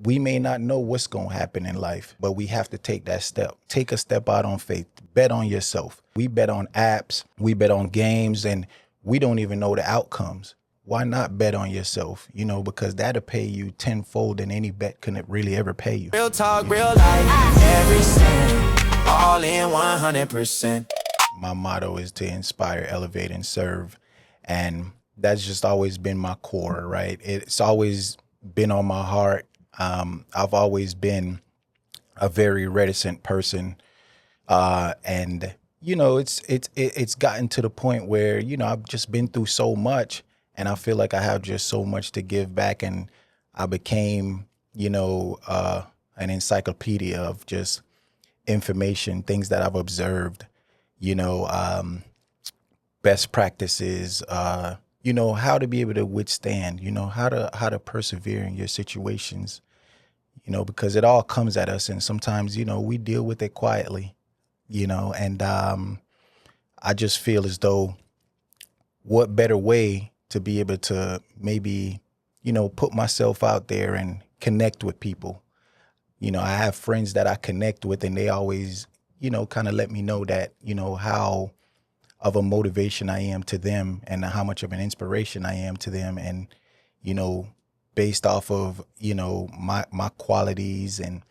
we may not know what's going to happen in life, but we have to take that step. Take a step out on faith. Bet on yourself. We bet on apps. We bet on games, and we don't even know the outcomes. Why not bet on yourself? Because that'll pay you tenfold than any bet can really ever pay you. Real talk, real life, every cent, all in 100%. My motto is to inspire, elevate, and serve. And that's just always been my core, right? It's always been on my heart. I've always been a very reticent person. And it's gotten to the point where, I've just been through so much, and I feel like I have just so much to give back. And I became, an encyclopedia of just information, things that I've observed, best practices, how to be able to withstand, how to persevere in your situations, because it all comes at us. And sometimes, we deal with it quietly, and I just feel as though what better way to be able to maybe, put myself out there and connect with people. I have friends that I connect with, and they always, kind of let me know that, how of a motivation I am to them and how much of an inspiration I am to them. And, based off of, my qualities and,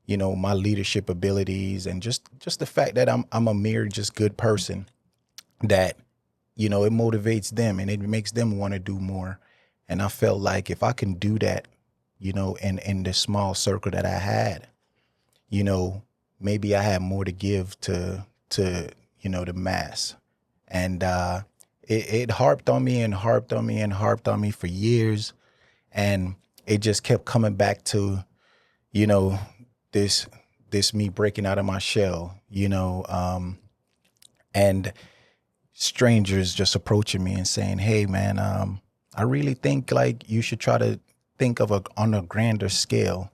my leadership abilities, and just the fact that I'm a mere just good person, that, it motivates them and it makes them want to do more. And I felt like if I can do that, in the small circle that I had, maybe I had more to give to the mass. And it harped on me and harped on me and harped on me for years. And it just kept coming back to, this me breaking out of my shell, and strangers just approaching me and saying, hey, man, I really think like you should try to think of on a grander scale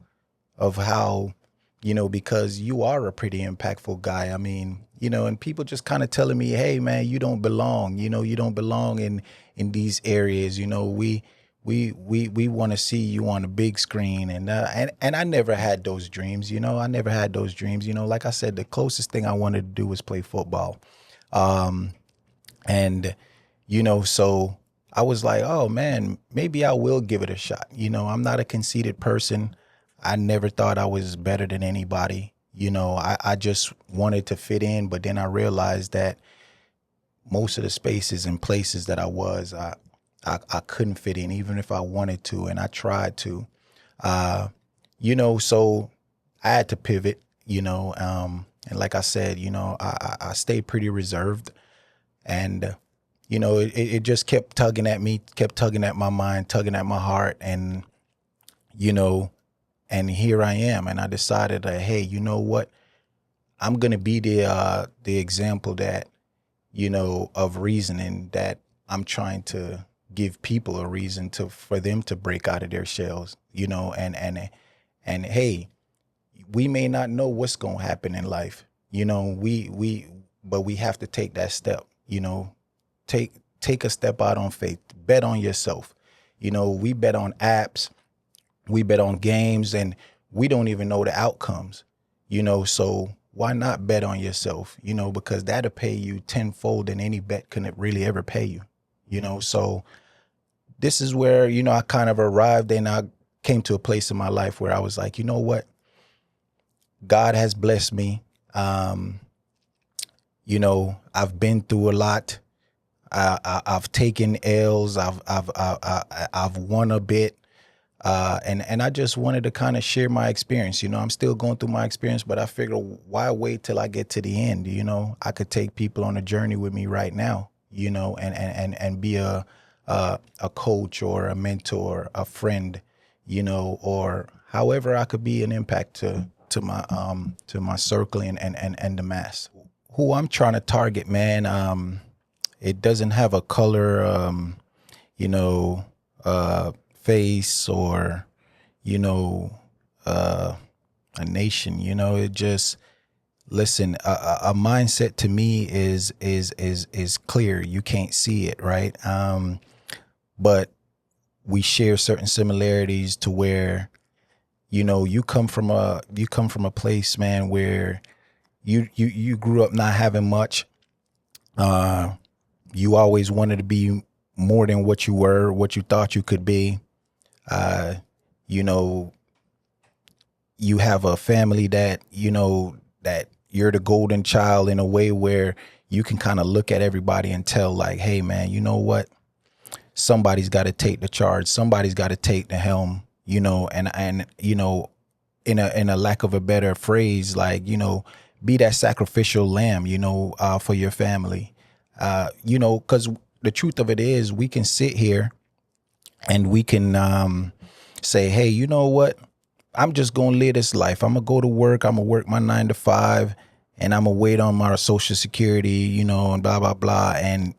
of how, because you are a pretty impactful guy. I mean, and people just kind of telling me, hey, man, you don't belong, you don't belong in these areas. We want to see you on a big screen. And I never had those dreams, I never had those dreams. Like I said, the closest thing I wanted to do was play football. And, so I was like, oh man, maybe I will give it a shot. I'm not a conceited person. I never thought I was better than anybody. I just wanted to fit in, but then I realized that most of the spaces and places that I was, I couldn't fit in, even if I wanted to, and I tried to. So I had to pivot, and like I said, I stayed pretty reserved, and it just kept tugging at me, kept tugging at my mind, tugging at my heart, and and here I am, and I decided that, hey, you know what, I'm gonna be the example that of reasoning, that I'm trying to give people a reason for them to break out of their shells, and hey, we may not know what's gonna happen in life, but we have to take that step, take a step out on faith, bet on yourself. We bet on apps, we bet on games, and we don't even know the outcomes, so why not bet on yourself, because that'll pay you tenfold than any bet can really ever pay you, so this is where, I kind of arrived, and I came to a place in my life where I was like, you know what? God has blessed me. I've been through a lot. I've taken L's. I've won a bit. And I just wanted to kind of share my experience. I'm still going through my experience, but I figure, why wait till I get to the end? I could take people on a journey with me right now, and be a coach or a mentor, a friend, or however I could be an impact to my circle and the mass. Who I'm trying to target, man, it doesn't have a color, face, or, a nation, it just, listen, a mindset to me is clear. You can't see it, right? But we share certain similarities to where, you come from a place, man, where you grew up not having much. Uh, you always wanted to be more than what you were, what you thought you could be. Uh, you know, you have a family that that you're the golden child in a way where you can kind of look at everybody and tell like, hey man, you know what, somebody's got to take the charge, somebody's got to take the helm, and in a lack of a better phrase, like, be that sacrificial lamb, for your family. Because the truth of it is, we can sit here and we can say, hey, you know what, I'm just gonna live this life. I'm gonna go to work. I'm gonna work my 9 to 5, and I'm gonna wait on my Social Security, and blah blah blah, and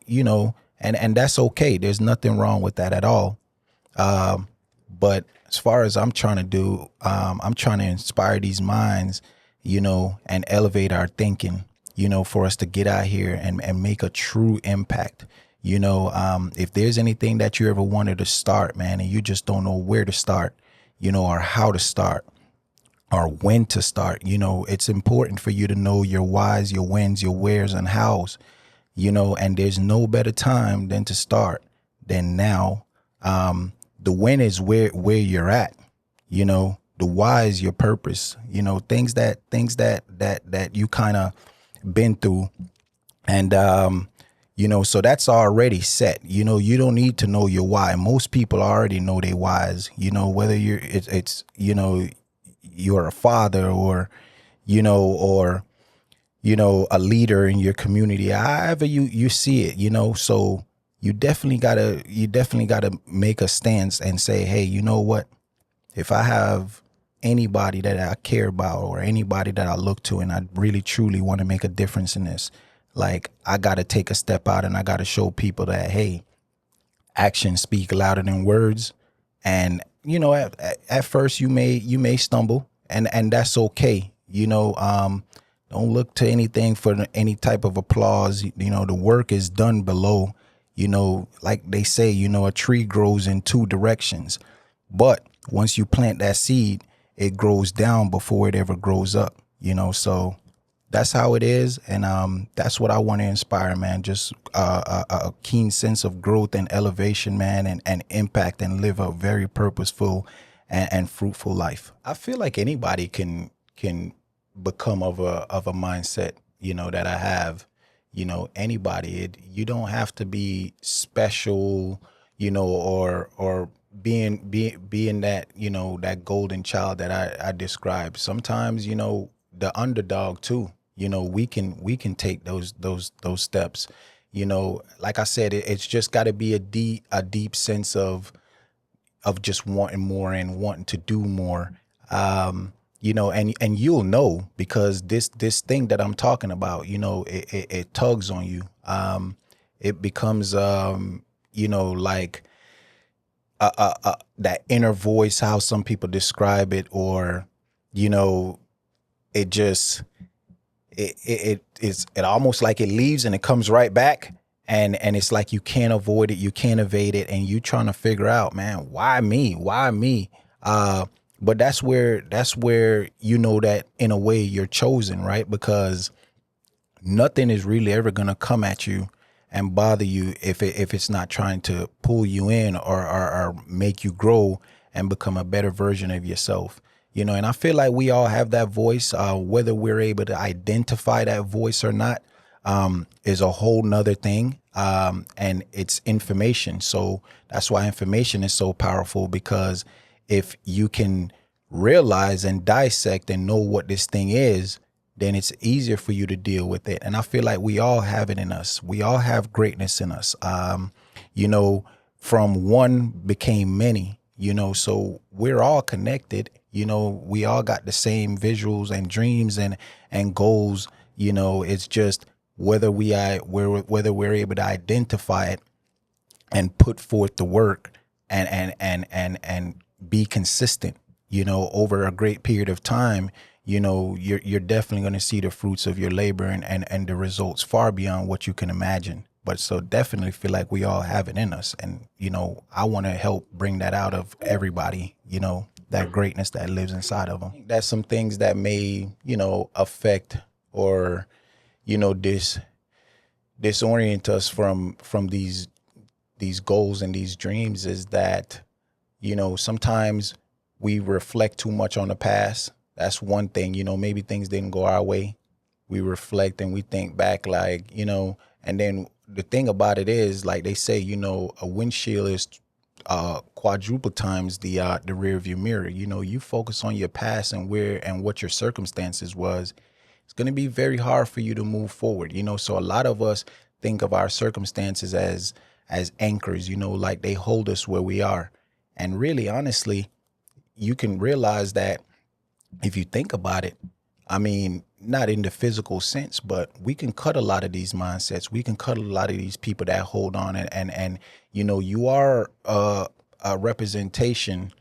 and that's okay. There's nothing wrong with that at all. But as far as I'm trying to do, I'm trying to inspire these minds, and elevate our thinking, for us to get out here and make a true impact. If there's anything that you ever wanted to start, man, and you just don't know where to start, or how to start, or when to start, it's important for you to know your whys, your whens, your wheres, and hows, and there's no better time than to start than now. The when is where you're at, the why is your purpose, things that you kind of been through. And, so that's already set. You don't need to know your why. Most people already know their whys, whether it's you're a father, or, a leader in your community, however you see it, so you definitely gotta make a stance and say, hey, you know what? If I have anybody that I care about, or anybody that I look to, and I really truly want to make a difference in this, like, I got to take a step out, and I got to show people that, hey, actions speak louder than words. And, at first you may stumble, and that's okay. Don't look to anything for any type of applause. The work is done below. Like they say, a tree grows in two directions. But once you plant that seed, it grows down before it ever grows up, so that's how it is. And that's what I want to inspire, man. Just a keen sense of growth and elevation, man, and impact, and live a very purposeful and fruitful life. I feel like anybody can become of a mindset, that I have. Anybody. You don't have to be special, or being that, that golden child that I described. Sometimes, the underdog too. We can take those steps. Like I said, it's just got to be a deep sense of just wanting more and wanting to do more. And you'll know, because this thing that I'm talking about, it tugs on you. It becomes like that inner voice, how some people describe it, or it just it almost like it leaves and it comes right back, and it's like you can't avoid it, you can't evade it, and you trying to figure out, man, why me. But that's where that in a way you're chosen, right? Because nothing is really ever going to come at you and bother you if it's not trying to pull you in, or make you grow and become a better version of yourself. And I feel like we all have that voice, whether we're able to identify that voice or not, is a whole nother thing. And it's information. So that's why information is so powerful, because if you can realize and dissect and know what this thing is, then it's easier for you to deal with it. And I feel like we all have it in us. We all have greatness in us. From one became many, so we're all connected. We all got the same visuals and dreams and goals. It's just whether we're able to identify it and put forth the work and be consistent, over a great period of time. You're definitely going to see the fruits of your labor and the results far beyond what you can imagine. But so definitely feel like we all have it in us. And, I want to help bring that out of everybody, that greatness that lives inside of them. That's some things that may, affect or, disorient us from these goals and these dreams is that, sometimes we reflect too much on the past. That's one thing, maybe things didn't go our way. We reflect and we think back like, and then the thing about it is, like they say, a windshield is quadruple times the rear view mirror. You focus on your past and where and what your circumstances was, it's going to be very hard for you to move forward. So a lot of us think of our circumstances as anchors, like they hold us where we are. And really, honestly, you can realize that if you think about it, I mean, not in the physical sense, but we can cut a lot of these mindsets. We can cut a lot of these people that hold on and you are a representation,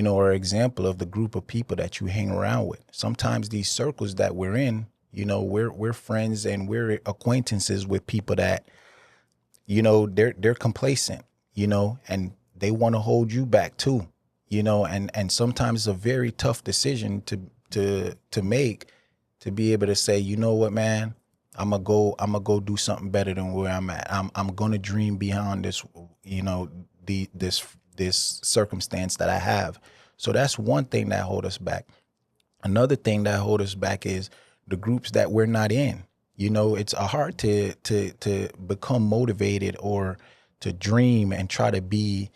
or example of the group of people that you hang around with. Sometimes these circles that we're in, we're friends and we're acquaintances with people that, they're complacent, and they want to hold you back too, and sometimes it's a very tough decision to make, to be able to say, you know what, man, I'm gonna go do something better than where I'm at. I'm gonna dream beyond this, this circumstance that I have. So that's one thing that hold us back. Another thing that hold us back is the groups that we're not in. It's hard to become motivated or to dream and try to be,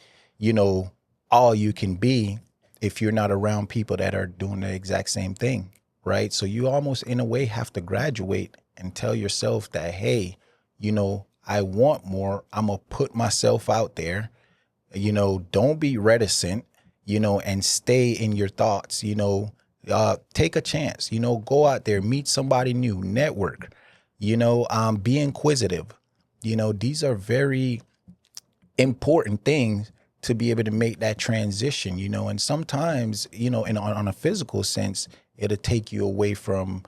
all you can be if you're not around people that are doing the exact same thing, right? So you almost in a way have to graduate and tell yourself that, hey, I want more. I'm gonna put myself out there. Don't be reticent, and stay in your thoughts, take a chance, go out there, meet somebody new, network, be inquisitive. These are very important things to be able to make that transition, and sometimes, on a physical sense, it'll take you away from,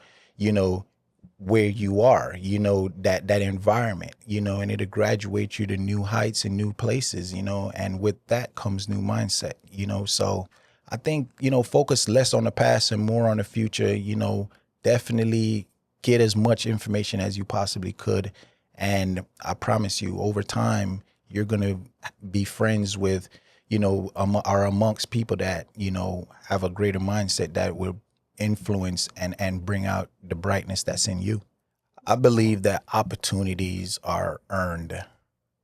where you are, that environment, and it'll graduate you to new heights and new places, and with that comes new mindset, so I think, focus less on the past and more on the future, definitely get as much information as you possibly could. And I promise you, over time, you're going to be friends with, are amongst people that, have a greater mindset that will influence and bring out the brightness that's in you. I believe that opportunities are earned,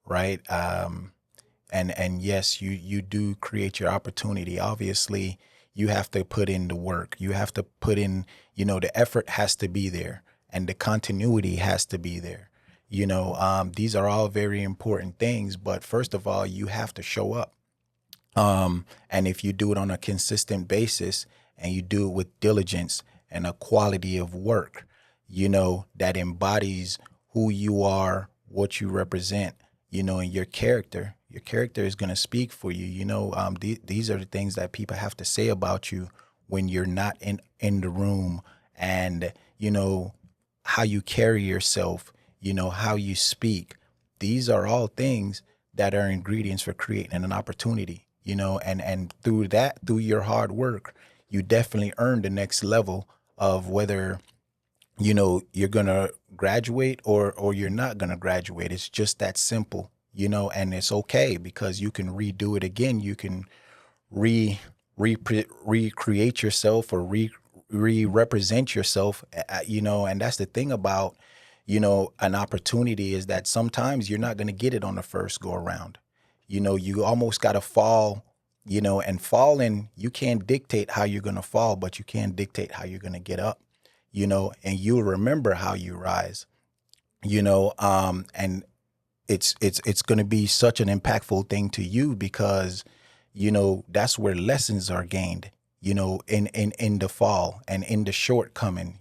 right? And yes, you do create your opportunity. Obviously, you have to put in the work. You have to put in, the effort has to be there and the continuity has to be there. These are all very important things, but first of all, you have to show up. And if you do it on a consistent basis and you do it with diligence and a quality of work, that embodies who you are, what you represent, and your character is going to speak for you. These are the things that people have to say about you when you're not in the room, and, how you carry yourself, how you speak. These are all things that are ingredients for creating an opportunity, and through your hard work, you definitely earn the next level of whether, you're going to graduate or you're not going to graduate. It's just that simple, and it's okay because you can redo it again. You can recreate yourself or represent yourself, and that's the thing about, an opportunity is that sometimes you're not going to get it on the first go around. You almost got to fall, and falling, you can't dictate how you're going to fall, but you can dictate how you're going to get up, and you'll remember how you rise, and it's going to be such an impactful thing to you because, that's where lessons are gained, in the fall and in the shortcoming,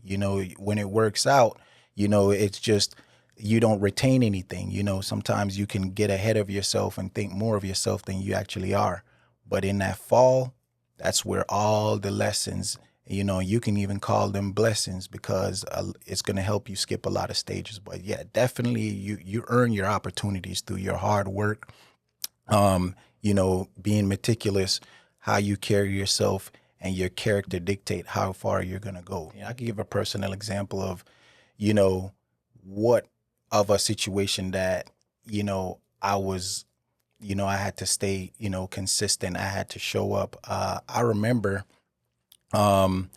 when it works out, it's just, you don't retain anything. Sometimes you can get ahead of yourself and think more of yourself than you actually are. But in that fall, that's where all the lessons, you can even call them blessings because it's going to help you skip a lot of stages. But yeah, definitely you earn your opportunities through your hard work, being meticulous, how you carry yourself, and your character dictate how far you're going to go. I can give a personal example of, you know, what of a situation that, I was, I had to stay, consistent. I had to show up. I remember um,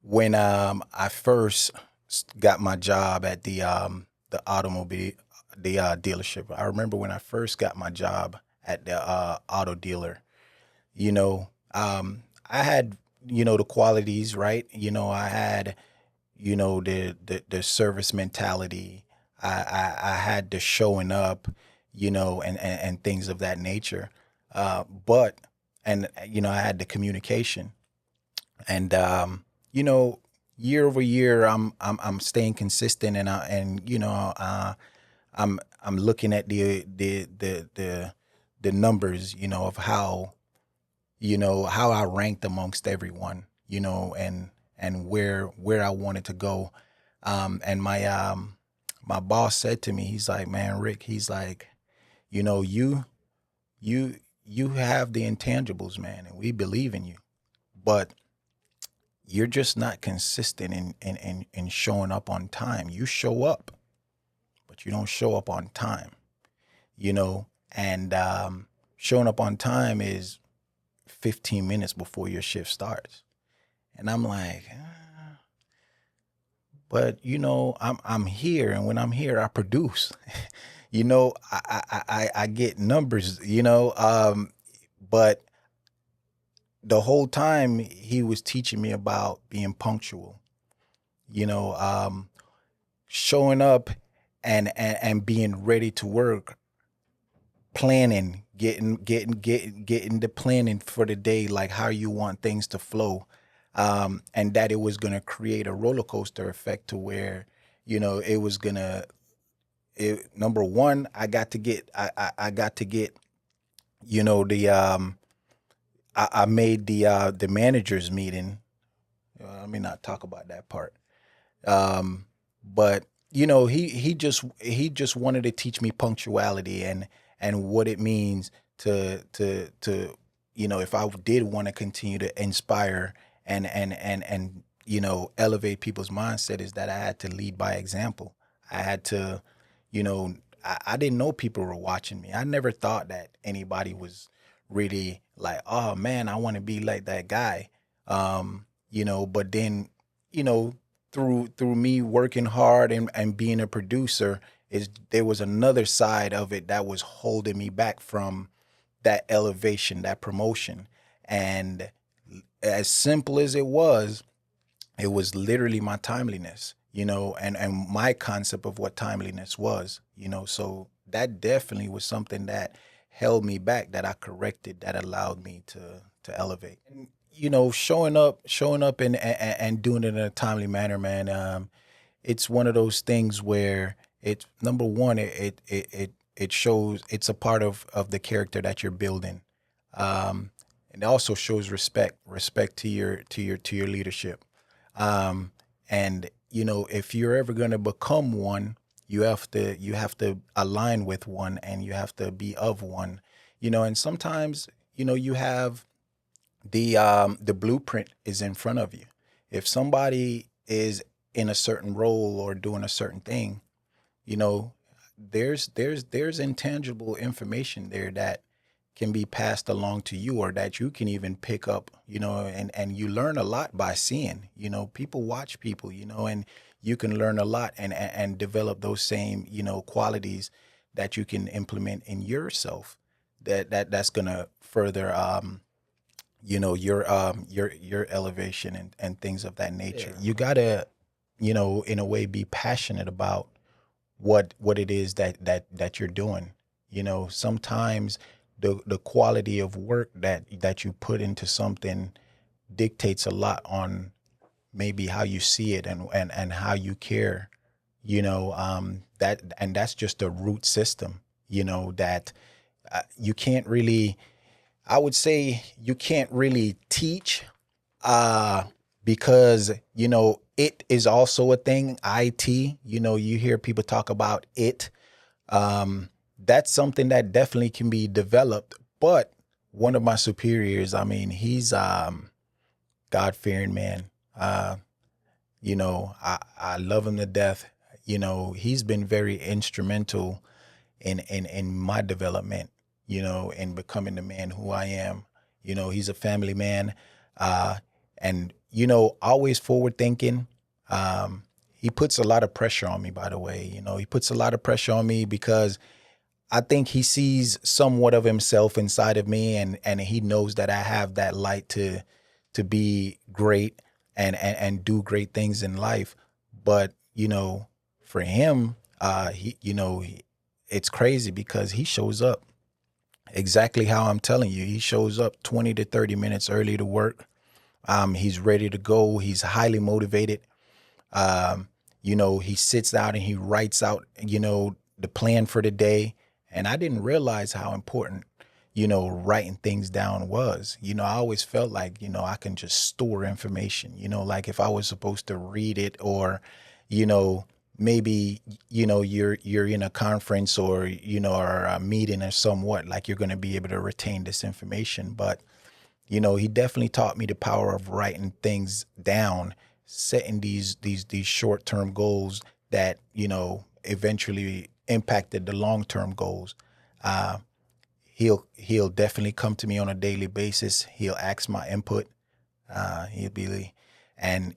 when I first got my job at the automobile dealership. I remember when I first got my job at the auto dealer. I had the qualities, right. I had the service mentality. I had the showing up, and things of that nature. But and I had the communication, and you know, year over year, I'm staying consistent, and I'm looking at the numbers, of how how I ranked amongst everyone, and where I wanted to go. And my boss said to me, he's like, "Man, Rick," he's like, "You know, you you have the intangibles, man, and we believe in you, but you're just not consistent in showing up on time. You show up, but you don't show up on time, and showing up on time is 15 minutes before your shift starts." And I'm like, but I'm here, and when I'm here, I produce. I get numbers. But the whole time he was teaching me about being punctual. You know, showing up and being ready to work, planning, getting the planning for the day, like how you want things to flow, and that it was going to create a roller coaster effect to where it was gonna. Number one, I got to get the I made the managers meeting. Let me not talk about that part. But he just wanted to teach me punctuality and what it means to if I did want to continue to inspire and elevate people's mindset, is that I had to lead by example. I had to, you know, I didn't know people were watching me. I never thought that anybody was really like, oh man, I want to be like that guy. But then, you know, through me working hard and being a producer, is there was another side of it that was holding me back from that elevation, that promotion. And as simple as it was literally my timeliness, and my concept of what timeliness was, so that definitely was something that held me back, that I corrected, that allowed me to elevate. And, showing up and doing it in a timely manner, man. It's one of those things where it's number one, it shows it's a part of the character that you're building. And it also shows respect to your leadership. And if you're ever going to become one, you have to align with one, and you have to be of one. And sometimes you have the blueprint is in front of you. If somebody is in a certain role or doing a certain thing, you know, there's intangible information there that can be passed along to you, or that you can even pick up, and you learn a lot by seeing. People watch people, and you can learn a lot and develop those same, qualities that you can implement in yourself, that's gonna further your elevation and things of that nature. Yeah. You gotta, in a way, be passionate about what it is that you're doing. Sometimes the quality of work that you put into something dictates a lot on maybe how you see it and how you care. That's just a root system. That you can't really. I would say you can't really teach, uh, because it is also a thing. IT. You hear people talk about it. That's something that definitely can be developed. But one of my superiors, I mean, God fearing man. Uh, I love him to death. He's been very instrumental in my development, in becoming the man who I am. He's a family man, uh, and always forward thinking. He puts a lot of pressure on me, by the way. He puts a lot of pressure on me because I think he sees somewhat of himself inside of me, and he knows that I have that light to be great and do great things in life. But for him, it's crazy because he shows up exactly how I'm telling you. He shows up 20 to 30 minutes early to work. He's ready to go. He's highly motivated. He sits out and he writes out, the plan for the day. And I didn't realize how important, writing things down was. I always felt like, I can just store information, like if I was supposed to read it or, you know, maybe, you're in a conference or, or a meeting or somewhat, like you're going to be able to retain this information. But he definitely taught me the power of writing things down, setting these short term goals that eventually impacted the long term goals. Uh, he'll definitely come to me on a daily basis. He'll ask my input. He'll be, and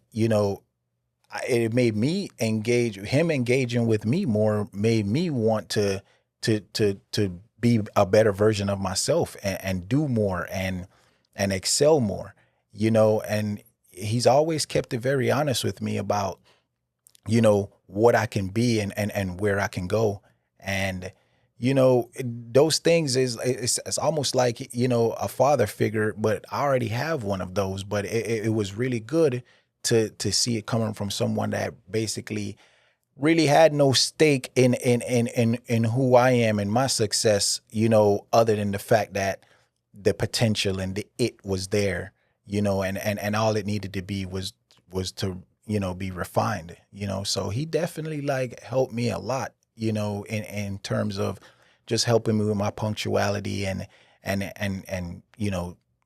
it made me engage. Him engaging with me more made me want to be a better version of myself and do more and excel more. And he's always kept it very honest with me about what I can be and where I can go. And those things it's almost like a father figure, but I already have one of those. But it was really good to see it coming from someone that basically really had no stake in who I am and my success, other than the fact that the potential and the it was there, and all it needed to be was to, be refined, So he definitely like helped me a lot, in terms of just helping me with my punctuality and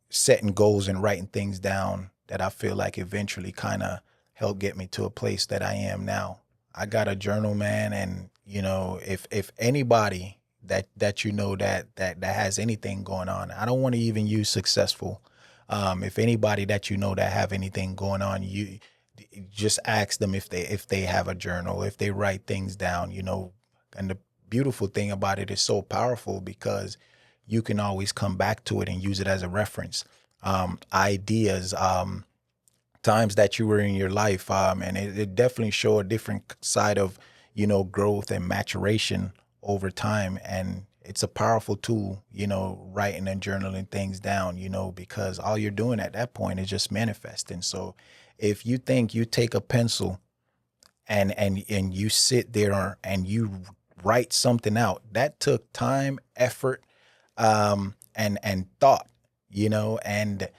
setting goals and writing things down that I feel like eventually kind of helped get me to a place that I am now. I got a journal, man, and if anybody that that has anything going on, I don't want to even use successful. If anybody that that have anything going on, you just ask them if they have a journal, if they write things down, And the beautiful thing about it is so powerful because you can always come back to it and use it as a reference. Ideas, times that you were in your life, and it definitely show a different side of growth and maturation over time. And it's a powerful tool, writing and journaling things down, because all you're doing at that point is just manifesting. So if you think you take a pencil and you sit there and you write something out that took time, effort, and thought, and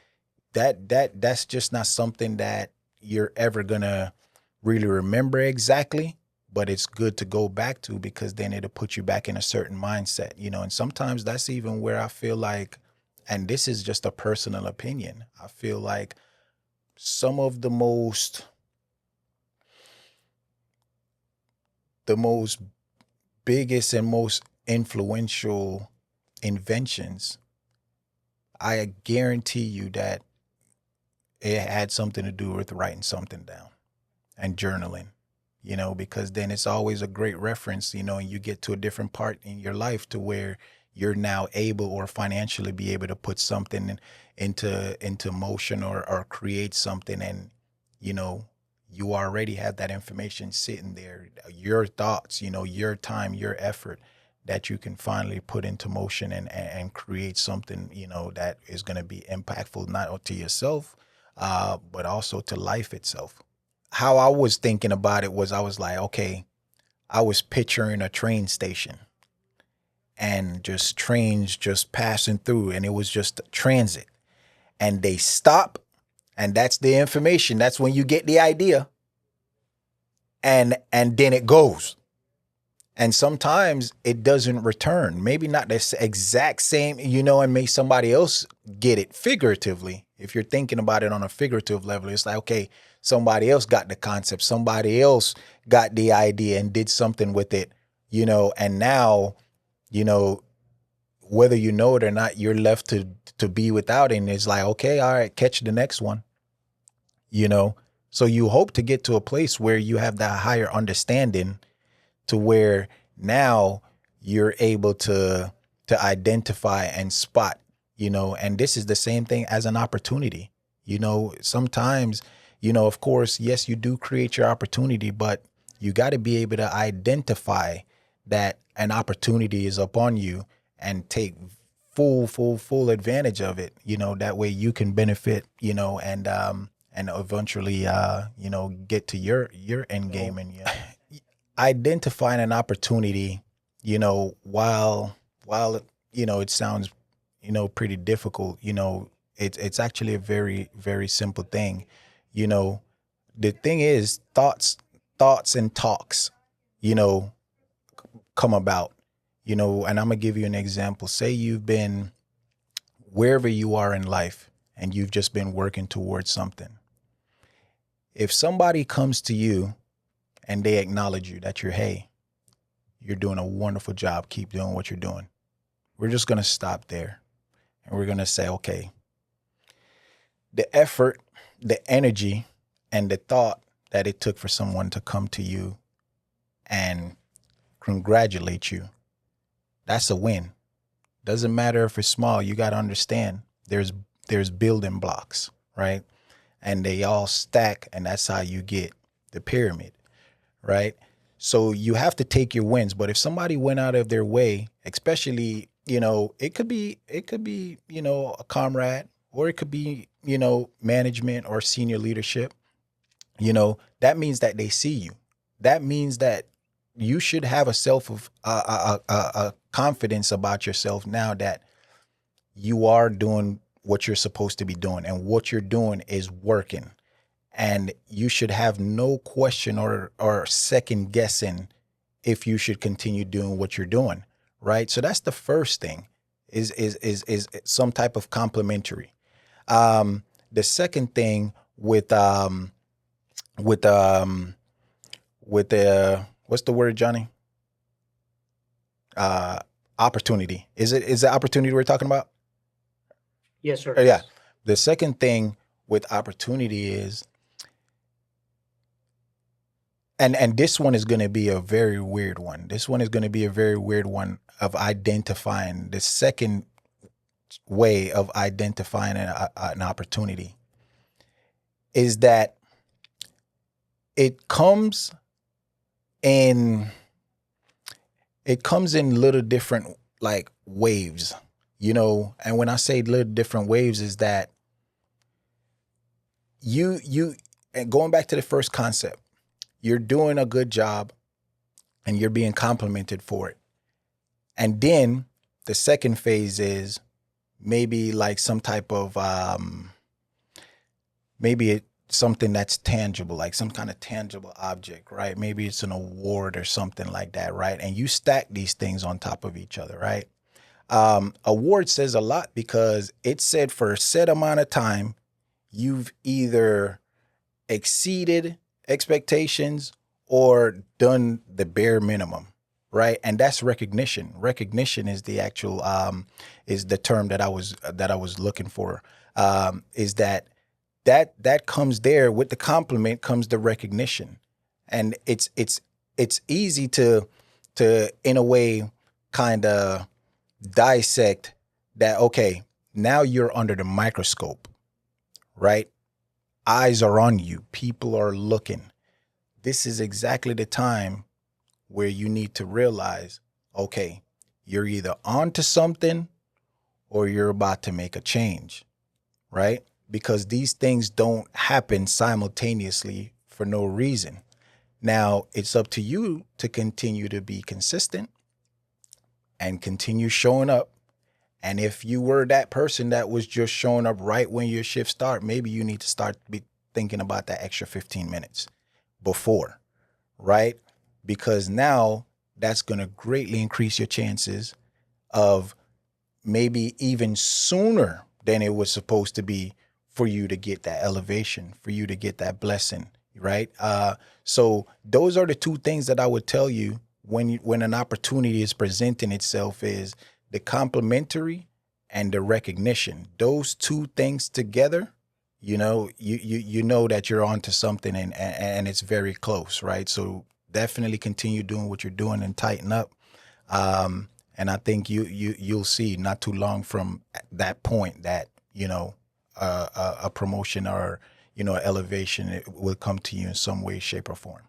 that's just not something that you're ever gonna really remember exactly, but it's good to go back to because then it'll put you back in a certain mindset, And sometimes that's even where I feel like, and this is just a personal opinion, I feel like some of the most biggest and most influential inventions, I guarantee you that it had something to do with writing something down and journaling, because then it's always a great reference, and you get to a different part in your life to where you're now able or financially be able to put something into motion or create something. And, you know, you already have that information sitting there, your thoughts, your time, your effort that you can finally put into motion and create something, that is going to be impactful, not only to yourself, but also to life itself. How I was thinking about it was I was like, okay, I was picturing a train station and just trains just passing through, and it was just transit. And they stop, and that's the information. That's when you get the idea. And then it goes. And sometimes it doesn't return. Maybe not the exact same, you know, and may somebody else get it figuratively. If you're thinking about it on a figurative level, it's like, okay, somebody else got the concept, somebody else got the idea and did something with it, you know, and now, you know, whether you know it or not, you're left to be without it. And it's like, okay, all right, catch the next one, you know. So you hope to get to a place where you have that higher understanding to where now you're able to identify and spot, you know, and this is the same thing as an opportunity. You know, sometimes, you know, of course, yes, you do create your opportunity, but you got to be able to identify that an opportunity is upon you and take full advantage of it, you know, that way you can benefit, you know, and eventually you know, get to your end game. And yeah, identifying an opportunity, you know, while you know it sounds, you know, pretty difficult, you know, it's actually a very simple thing. You know, the thing is thoughts and talks, you know, come about, you know, and I'm gonna give you an example. Say you've been wherever you are in life and you've just been working towards something. If somebody comes to you and they acknowledge you that hey, you're doing a wonderful job, keep doing what you're doing. We're just going to stop there and we're going to say, okay, the effort, the energy, and the thought that it took for someone to come to you and congratulate you, that's a win. Doesn't matter if it's small, you got to understand there's building blocks, right? And they all stack, and that's how you get the pyramid, right? So you have to take your wins. But if somebody went out of their way, especially, you know, it could be, you know, a comrade, or it could be, you know, management or senior leadership, you know, that means that they see you. That means that you should have a self of a confidence about yourself now that you are doing what you're supposed to be doing and what you're doing is working. And you should have no question or second guessing if you should continue doing what you're doing, right? So that's the first thing is some type of complimentary. The second thing with with um with the what's the word, Johnny? Uh Opportunity. Is the opportunity we're talking about? Yes, sir. Yeah. The second thing with opportunity is, and this one is going to be a very weird one. This one is going to be a very weird one of identifying the second way of identifying an opportunity is that it comes in little different like waves, you know. And when I say little different waves is that you and going back to the first concept, you're doing a good job and you're being complimented for it. And then the second phase is maybe like some type of something that's tangible, like some kind of tangible object, right? Maybe it's an award or something like that, right? And you stack these things on top of each other, right? Award says a lot because it said for a set amount of time, you've either exceeded expectations or done the bare minimum, right? And that's recognition. Recognition is the actual is the term that I was looking for. Is that comes there with the compliment comes the recognition, and it's easy to in a way kind of dissect that. Okay, now you're under the microscope, right? Eyes are on you. People are looking. This is exactly the time where you need to realize, okay, you're either onto something or you're about to make a change, right? Because these things don't happen simultaneously for no reason. Now, it's up to you to continue to be consistent and continue showing up. And if you were that person that was just showing up right when your shift start, maybe you need to start thinking about that extra 15 minutes before, right? Because now that's going to greatly increase your chances of maybe even sooner than it was supposed to be for you to get that elevation, for you to get that blessing, right? So those are the two things that I would tell you when an opportunity is presenting itself is the complementary and the recognition. Those two things together, you know that you're onto something and it's very close, right? So definitely continue doing what you're doing and tighten up. And I think you'll see not too long from that point that a promotion or elevation it will come to you in some way, shape, or form.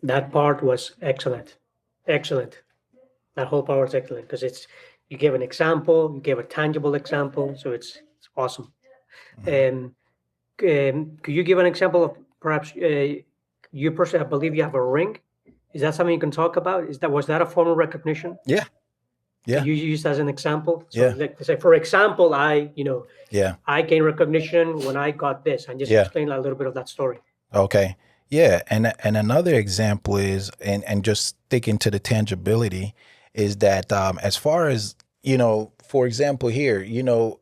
That part was excellent. Excellent. That whole part was excellent because you gave an example, you gave a tangible example, so it's awesome. And could you give an example of perhaps you personally, I believe you have a ring. Is that something you can talk about? Was that a form of recognition? Yeah. Yeah. You used as an example. So Yeah. like to say, for example, Yeah. I gained recognition when I got this, and just Yeah. explain a little bit of that story. Okay. Yeah. And another example is, and just sticking to the tangibility, is that as far as, for example here,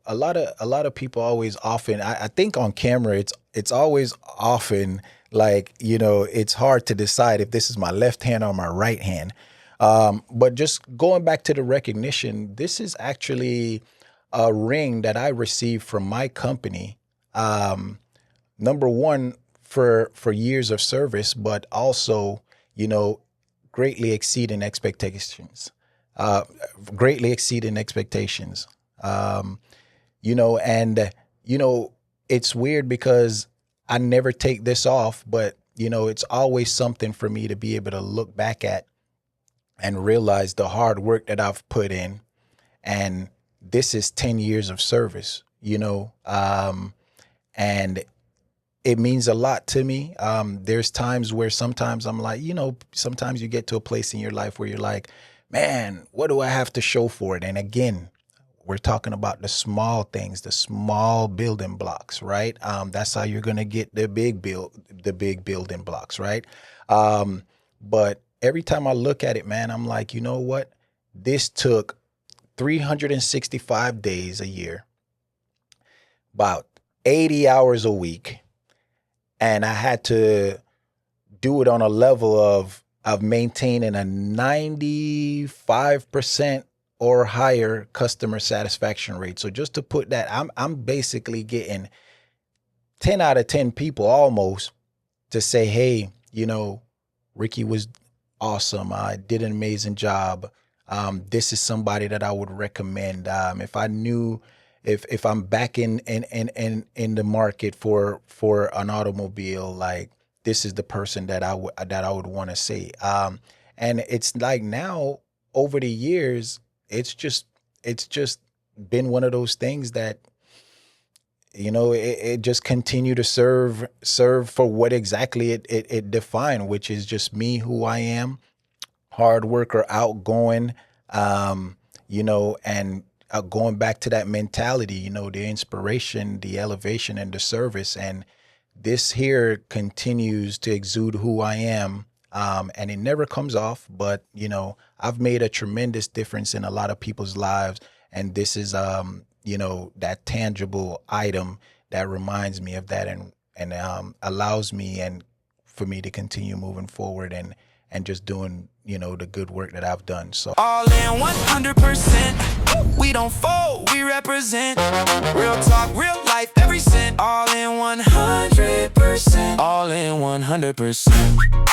a lot of people always often, I think on camera, it's always often like, it's hard to decide if this is my left hand or my right hand. But just going back to the recognition, this is actually a ring that I received from my company. Number one, for years of service, but also, greatly exceeding expectations. Greatly exceeding expectations. And it's weird because I never take this off, but it's always something for me to be able to look back at and realize the hard work that I've put in. And this is 10 years of service, and it means a lot to me. There's times where sometimes I'm like, sometimes you get to a place in your life where you're like, man, what do I have to show for it? And again, we're talking about the small things, the small building blocks, right? That's how you're going to get the big building blocks, right? But every time I look at it, man, I'm like, you know what? This took 365 days a year, about 80 hours a week. And I had to do it on a level of maintaining a 95% or higher customer satisfaction rate. So just to put that, I'm basically getting 10 out of 10 people almost to say, hey, Rickie was awesome. I did an amazing job. This is somebody that I would recommend. If I knew, if I'm back in the market for an automobile, like this is the person that I would want to say. And it's like now over the years, it's just been one of those things that, it just continue to serve for what exactly it defined, which is just me, who I am, hard worker, outgoing, and going back to that mentality, the inspiration, the elevation, and the service. And this here continues to exude who I am. And it never comes off, but, I've made a tremendous difference in a lot of people's lives. And this is, that tangible item that reminds me of that and allows me and for me to continue moving forward and just doing, the good work that I've done. So all in 100%. We don't fold, we represent. Real talk, real life, every cent. All in 100%. All in 100%.